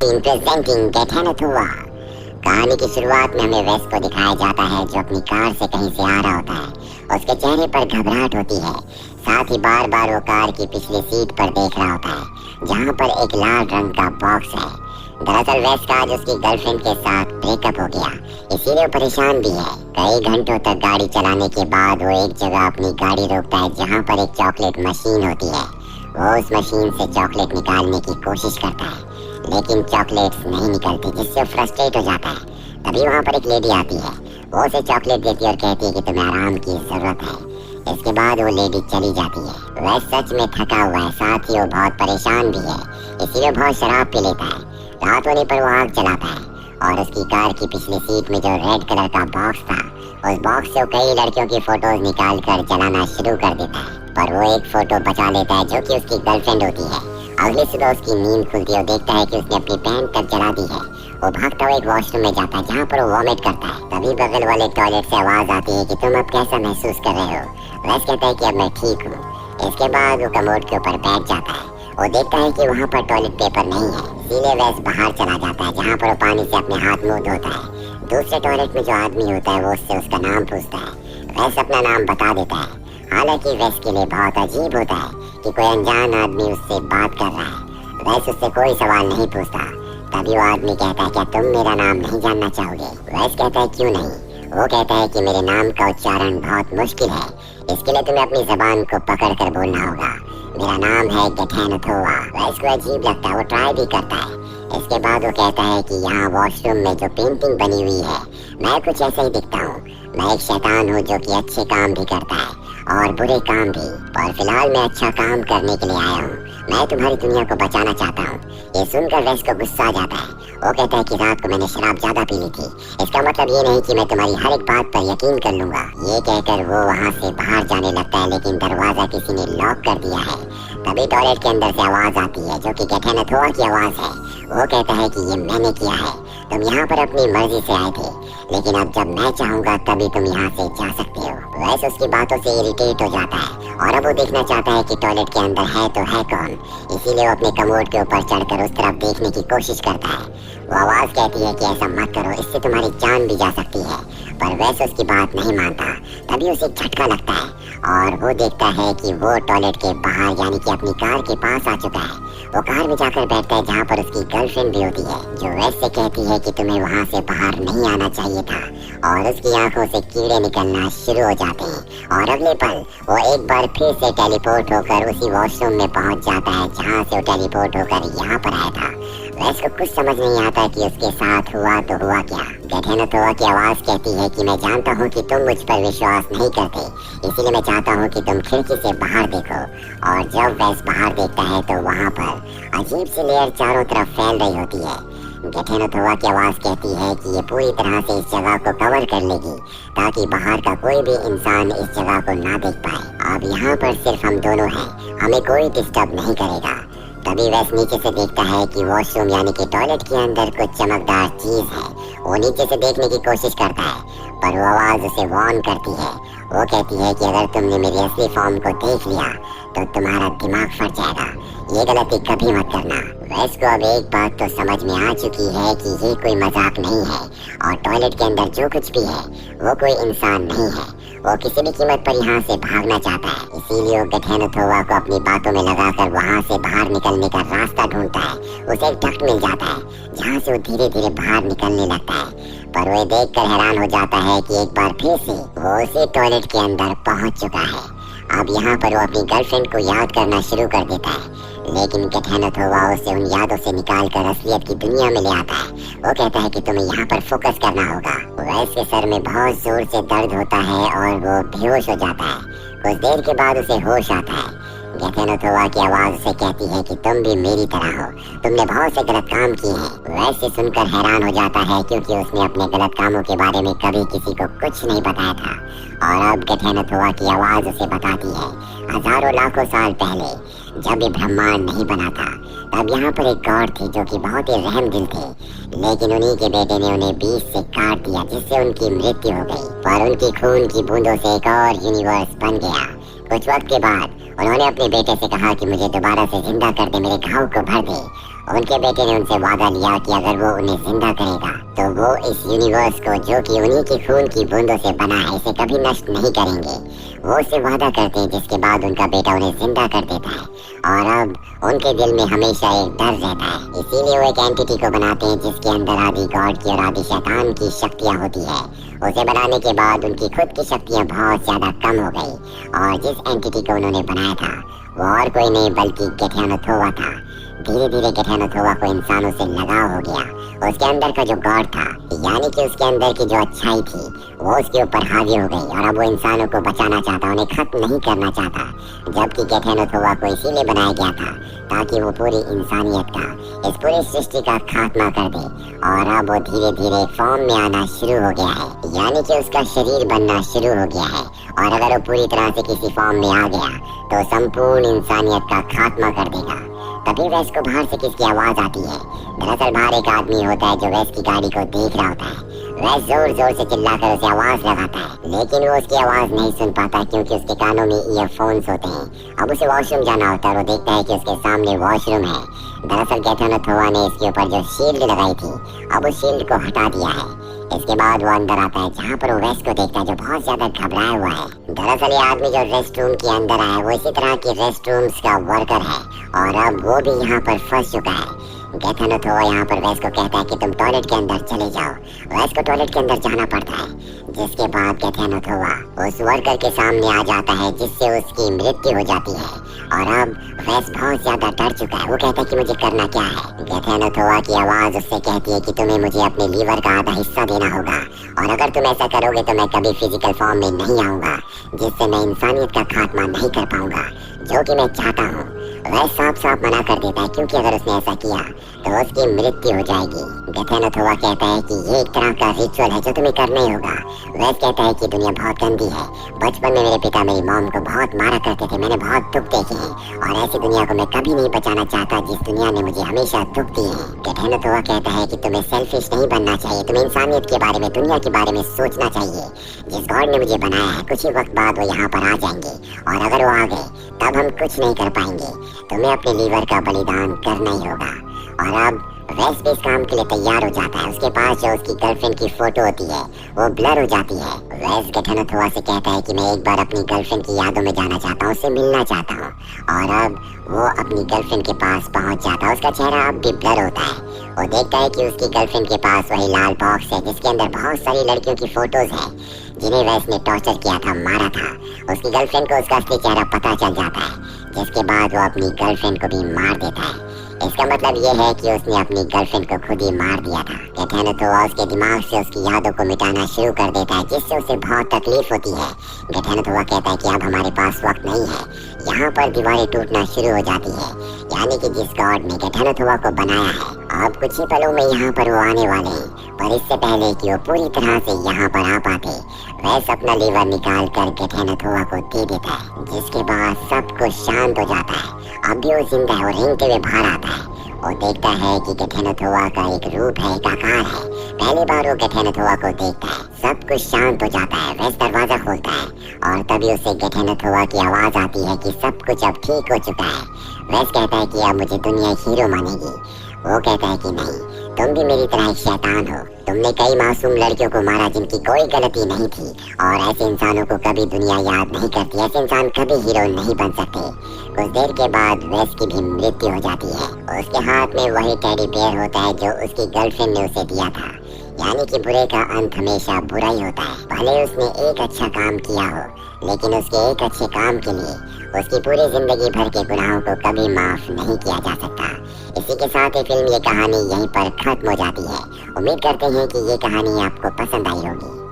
18 presenting गेठेनोथोआ। कहानी की शुरुआत में हमें वेस को दिखाया जाता है जो अपनी कार से कहीं से आ रहा होता है। उसके चेहरे पर घबराहट होती है, साथ ही बार बार वो कार की पिछली सीट पर देख रहा होता है जहाँ पर एक लाल रंग का बॉक्स है। दरअसल वेस का आज उसकी गर्लफ्रेंड के साथ ब्रेकअप हो गया, इसीलिए वो परेशान भी है। कई घंटों तक गाड़ी चलाने के बाद वो एक जगह अपनी गाड़ी रोकता है जहाँ पर एक चॉकलेट मशीन होती है। वो उस मशीन से चॉकलेट निकालने की कोशिश करता है, लेकिन चॉकलेट्स नहीं निकलती, जिससे फ्रस्ट्रेट हो जाता है। तभी वहाँ पर एक लेडी आती है, वो उसे चॉकलेट देती है और कहती है कि तुम्हें आराम की जरूरत है। इसके बाद वो लेडी चली जाती है। वह सच में थका हुआ है, साथ ही वो बहुत परेशान भी है, इसीलिए बहुत शराब पी लेता है। रात होने पर वो आग जलाता है और उसकी कार की पिछली सीट में जो रेड कलर का बॉक्स था, उस बॉक्स से वो कई लड़कियों की फोटोज निकाल कर जलाना शुरू कर देता है। पर वो एक फोटो बचा लेता है जो कि उसकी गर्लफ्रेंड होती है। अगली सुबह उसकी नींद खुलती है और देखता है कि उसने अपनी पैंट तक जला दी है। वो भागता हुआ एक वॉशरूम में जाता है जहाँ पर वो वॉमिट करता है। तभी बगल वाले टॉयलेट से आवाज आती है कि तुम अब कैसा महसूस कर रहे हो। वैस कहता है कि अब मैं ठीक हूँ। इसके बाद वो कमोड के ऊपर बैठ जाता है। वो देखता है कि वहाँ पर टॉयलेट पेपर नहीं है, इसीलिए वैस बाहर चला जाता है जहाँ पर वो पानी से अपने हाथ मुंह धोता है। दूसरे टॉयलेट में जो आदमी होता है वो उससे उसका नाम पूछता है। वैस अपना नाम बता देता है। हालांकि वैस के लिए बहुत अजीब होता है कि कोई अनजान आदमी उससे बात कर रहा है। वैस उससे कोई सवाल नहीं पूछता। तभी वो आदमी कहता है क्या तुम मेरा नाम नहीं जानना चाहोगे। वैस कहता है क्यों नहीं। वो कहता है कि मेरे नाम का उच्चारण बहुत मुश्किल है, इसके लिए तुम्हें अपनी जबान को पकड़ कर बोलना होगा। मेरा नाम है गेठेनोथोआ। वैस को अजीब लगता है, वो ट्राई भी करता है। इसके बाद वो कहता है कि यहाँ वॉशरूम में जो पेंटिंग बनी हुई है, मैं कुछ ऐसा ही दिखता हूँ। मैं एक शैतान हूँ जो कि अच्छे काम भी करता है और बुरे काम भी, पर फिलहाल मैं अच्छा काम करने के लिए आया हूँ। मैं तुम्हारी दुनिया को बचाना चाहता हूँ। ये सुनकर वेस को गुस्सा आ जाता है। वो कहता है कि रात को मैंने शराब ज्यादा पी ली थी, इसका मतलब ये नहीं कि मैं तुम्हारी हर एक बात पर यकीन कर लूंगा। ये कहकर वो वहाँ से बाहर जाने लगता है, लेकिन दरवाजा किसी ने लॉक कर दिया है। तभी टॉयलेट के अंदर से आवाज आती है जो कि गेठेनोथोआ की आवाज है। वो कहता है कि ये मैंने किया है, तुम यहाँ पर अपनी मर्जी से आए थे, लेकिन अब जब मैं चाहूंगा तभी तुम यहाँ से जा सकते हो। वैसे उसकी बातों से इरिटेट हो जाता है और अब वो देखना चाहता है कि टॉयलेट के अंदर है तो है कौन। इसीलिए वो अपने कमोड के ऊपर चढ़कर उस तरफ देखने की कोशिश करता है। वो आवाज कहती है कि ऐसा मत करो, इससे तुम्हारी जान भी जा सकती है, पर वैसे उसकी बात नहीं मानता। तभी उसे झटका लगता है और वो देखता है कि वो टॉयलेट के बाहर यानी कि अपनी कार के पास आ चुका है। वो कार में जाकर बैठता है जहाँ पर उसकी गर्लफ्रेंड भी होती है, जो वैस से कहती है कि तुम्हें वहाँ से बाहर नहीं आना चाहिए था, और उसकी आंखों से कीड़े निकलना शुरू हो जाते हैं। और अगले पल वो एक बार फिर से टेलीपोर्ट होकर उसी वॉशरूम में पहुंच जाता है जहाँ से वो टेलीपोर्ट होकर यहाँ पर आया था। वैस को कुछ समझ नहीं आता कि उसके साथ हुआ तो हुआ क्या। गेठेनोथोआ की आवाज कहती है कि मैं जानता हूँ कि तुम मुझ पर विश्वास नहीं करते, इसीलिए मैं चाहता हूँ कि तुम खिड़की से बाहर देखो। और जब वैस बाहर देखता है तो वहाँ पर अजीब सी लेयर चारों तरफ फैल रही होती है। गेठेनोथोआ की आवाज कहती है कि ये पूरी तरह से इस जगह को कवर कर लेगी ताकि बाहर का कोई भी इंसान इस जगह को ना देख पाए। अब यहाँ पर सिर्फ हम दोनों हैं, हमें कोई डिस्टर्ब नहीं करेगा। तभी वैस नीचे से देखता है कि वॉशरूम यानी कि टॉयलेट के अंदर कुछ चमकदार चीज है। वो नीचे से देखने की कोशिश करता है, पर वो आवाज उसे वार्न करती है। वो कहती है कि अगर तुमने मेरी असली फॉर्म को देख लिया तो तुम्हारा दिमाग फट जाएगा, ये गलती कभी मत करना। वैस को अब एक बात तो समझ में आ चुकी है कि ये कोई मजाक नहीं है और टॉयलेट के अंदर जो कुछ भी है वो कोई इंसान नहीं है। वो किसी भी कीमत पर यहाँ से भागना चाहता है, इसीलिए वो गेठेनोथोआ को अपनी बातों में लगाकर वहाँ से बाहर निकलने का रास्ता ढूंढता है। उसे एक डक्ट मिल जाता है जहाँ से वो धीरे धीरे बाहर निकलने लगता है, पर वो देखकर हैरान हो जाता है कि एक बार फिर से वो उसी टॉयलेट के अंदर पहुँच चुका है। अब यहाँ पर वो अपनी गर्लफ्रेंड को याद करना शुरू कर देता है, लेकिन गेठेनोथोआ उसे उन यादों से निकाल कर असलियत की दुनिया में ले आता है। वो कहता है कि तुम्हें यहाँ पर फोकस करना होगा। वैस के सर में बहुत जोर से दर्द होता है और वो बेहोश हो जाता है। कुछ देर के बाद उसे होश आता है। गेठेनोथोआ की आवाज उसे कहती है कि तुम भी मेरी तरह हो, तुमने बहुत से गलत काम किए हैं। वैस से सुनकर हैरान हो जाता है क्योंकि उसने अपने गलत कामों के बारे में कभी किसी को कुछ नहीं बताया था। और अब गेठेनोथोआ की आवाज उसे बताती है हजारों लाखों साल पहले जब ये ब्रह्मांड नहीं बना था, तब यहाँ पर एक गॉड थे जो कि बहुत ही रहमदिल थे, लेकिन उन्हीं के बेटे ने उन्हें बीच से काट दिया जिससे उनकी मृत्यु हो गई। पर उनकी खून की बूंदों से एक और यूनिवर्स बन गया। कुछ वक्त के बाद उन्होंने अपने बेटे से कहा कि मुझे दोबारा से जिंदा कर दे, मेरे घाव को भर दे। उनके बेटे ने उनसे वादा लिया कि अगर वो उन्हें जिंदा करेगा तो वो इस यूनिवर्स को, जो कि उन्हीं की खून की बूंदों से बना है, इसे कभी नष्ट नहीं करेंगे। वो उससे वादा करते हैं, जिसके बाद उनका बेटा उन्हें जिंदा कर देता है और अब उनके दिल में हमेशा एक डर रहता है। इसीलिए वो एक एंटिटी को बनाते हैं जिसके अंदर आदि गॉड की और आदि शैतान की शक्तियाँ होती है। उसे बनाने के बाद उनकी खुद की शक्तियाँ बहुत ज्यादा कम हो गई और जिस एंटिटी को उन्होंने बनाया था वो और कोई नहीं बल्कि गेठेनोथोवा था। धीरे धीरे गेठेनोथोवा को इंसानों से लगाव हो गया। उसके अंदर का जो गॉड था, यानी कि उसके अंदर की जो अच्छाई थी, वो उसके ऊपर हावी हो गई और अब वो इंसानों को बचाना चाहता, उन्हें खत्म नहीं करना चाहता। जबकि गेठेनोथोवा को इसीलिए बनाया गया था ताकि वो पूरी इंसानियत का, इस पूरी सृष्टि का खात्मा कर दे। और अब वो धीरे धीरे फॉर्म में आना शुरू हो गया है, यानी कि उसका शरीर बनना शुरू हो गया है। और अगर वो पूरी तरह से किसी फॉर्म में आ गया तो संपूर्ण इंसानियत का खात्मा कर देगा। तभी वैस को बाहर से किसकी आवाज आती है। दरअसल बाहर एक आदमी होता है जो वैस की गाड़ी को देख रहा होता है। वैस जोर जोर से चिल्लाकर उसे आवाज लगाता है, लेकिन वो उसकी आवाज नहीं सुन पाता क्योंकि उसके कानों में ईयरफोन्स होते हैं। अब उसे वॉशरूम जाना होता है और वो देखता है कि उसके सामने वॉशरूम है। दरअसल गेठेनोथोवा ने इसके ऊपर जो शील्ड लगाई थी, अब उस शील्ड को हटा दिया है। इसके बाद वो अंदर आता है जहाँ पर वो वेस्ट को देखता है जो बहुत ज्यादा घबराया हुआ है। दरअसल ये आदमी जो रेस्ट रूम के अंदर आया वो इसी तरह की रेस्ट रूम्स का वर्कर है और अब वो भी यहाँ पर फंस चुका है। गेठेनोथोवा यहाँ पर वेस्ट को कहता है कि तुम टॉयलेट के अंदर चले जाओ। वेस्ट को टॉयलेट के अंदर जाना पड़ता है, जिसके बाद गेठेनोथोवा उस वर्कर के सामने आ जाता है जिससे उसकी मृत्यु हो जाती है। और अब वेस्ट बहुत ज्यादा डर चुका है। वो कहता है कि मुझे करना क्या है। गेठेनोथोवा की आवाज उससे कहती है कि तुम्हें मुझे अपने लीवर का आधा हिस्सा देना होगा और अगर तुम ऐसा करोगे तो मैं कभी फिजिकल फॉर्म में नहीं आऊंगा, जिससे मैं इंसानियत का खात्मा नहीं कर पाऊंगा, जो कि मैं चाहता हूँ। वह साफ साफ मना कर देता है क्योंकि अगर उसने ऐसा किया तो उसकी मृत्यु हो जाएगी। गेठेनोथोवा कहता है कि ये एक तरह का रिचुअल है जो तुम्हें करना ही होगा। वह कहता है कि दुनिया बहुत गंदी है। बचपन में मेरे पिता मेरी मॉम को बहुत मारा करते थे, मैंने बहुत दुख देखे हैं और ऐसी दुनिया को मैं कभी नहीं बचाना चाहता जिस दुनिया ने मुझे हमेशा दुख दिए हैं। गेठेनोथोवा कहता है कि तुम्हें सेल्फिश नहीं बनना चाहिए, तुम्हें इंसानियत के बारे में, दुनिया के बारे में सोचना चाहिए। जिस गॉड ने मुझे बनाया है कुछ ही वक्त बाद वो यहाँ पर आ जाएंगे और अगर वो आ गए तब हम कुछ नहीं कर पाएंगे। तुम्हें अपने लीवर का बलिदान करना ही होगा। और अब वेस भी इस काम के लिए तैयार हो जाता है। उसके पास जो उसकी गर्लफ्रेंड की फोटो होती है वो ब्लर हो जाती है। वेस गेठेनोथोवा से कहता है कि मैं एक बार अपनी गर्लफ्रेंड की यादों में जाना चाहता हूँ, उससे मिलना चाहता हूँ। और अब वो अपनी गर्लफ्रेंड के पास पहुँच जाता है। उसका चेहरा अब भी ब्लर होता है। वो देखता है कि उसकी गर्लफ्रेंड के पास वही लाल बॉक्स है जिसके अंदर बहुत सारी लड़कियों की फोटोज है जिन्हें वेस ने टॉर्चर किया था, मारा था। उसकी गर्लफ्रेंड को उसका असली चेहरा पता चल जाता है, जिसके बाद वो अपनी गर्लफ्रेंड को भी मार देता है। इसका मतलब ये है कि उसने अपनी गर्लफ्रेंड को खुद ही मार दिया था। गेठेनोथोवा उसके दिमाग से उसकी यादों को मिटाना शुरू कर देता है, जिससे उसे बहुत तकलीफ होती है। गेठेनोथोवा कहता है कि अब हमारे पास वक्त नहीं है। यहाँ पर दीवारें टूटना शुरू हो जाती है, यानी कि जिस गॉड ने गेठेनोथोवा को बनाया है अब कुछ ही पलों में यहाँ पर वो आने वाले हैं। पर इससे पहले कि वो पूरी तरह से यहाँ पर आ पाते, वैस अपना लीवर निकाल कर गेठेनोथोवा को दे देता है, जिसके बाद सब कुछ शांत हो जाता है। अब भी वो जिंदा है और रेंगते हुए बाहर आता है। वो देखता है कि गेठेनोथोवा का एक रूप है, एक आकार है। पहली बार वो गेठेनोथोवा को देखता है, सब कुछ शांत हो जाता है। वैस दरवाजा खोलता है और तभी उसे गेठेनोथोवा की आवाज आती है कि सब कुछ अब ठीक हो चुका है। वैस कहता है कि अब मुझे दुनिया हीरो मानेगी। वो कहता है कि नहीं, तुम भी मेरी तरह एक शैतान हो। तुमने कई मासूम लड़कियों को मारा जिनकी कोई गलती नहीं थी और ऐसे इंसानों को कभी दुनिया याद नहीं करती। ऐसे इंसान कभी हीरो नहीं बन सकते। कुछ देर के बाद वेस की भी मृत्यु हो जाती है। उसके हाथ में वही टेडी बेयर होता है जो उसकी गर्लफ्रेंड ने उसे दिया था, यानी कि बुरे का अंत हमेशा बुरा ही होता है। भले उसने एक अच्छा काम किया हो, लेकिन उसके एक अच्छे काम के लिए उसकी पूरी जिंदगी भर के गुनाहों को कभी माफ नहीं किया जा सकता। इसी के साथ ही फिल्म ये कहानी यहीं पर खत्म हो जाती है। उम्मीद करते हैं कि ये कहानी आपको पसंद आई होगी।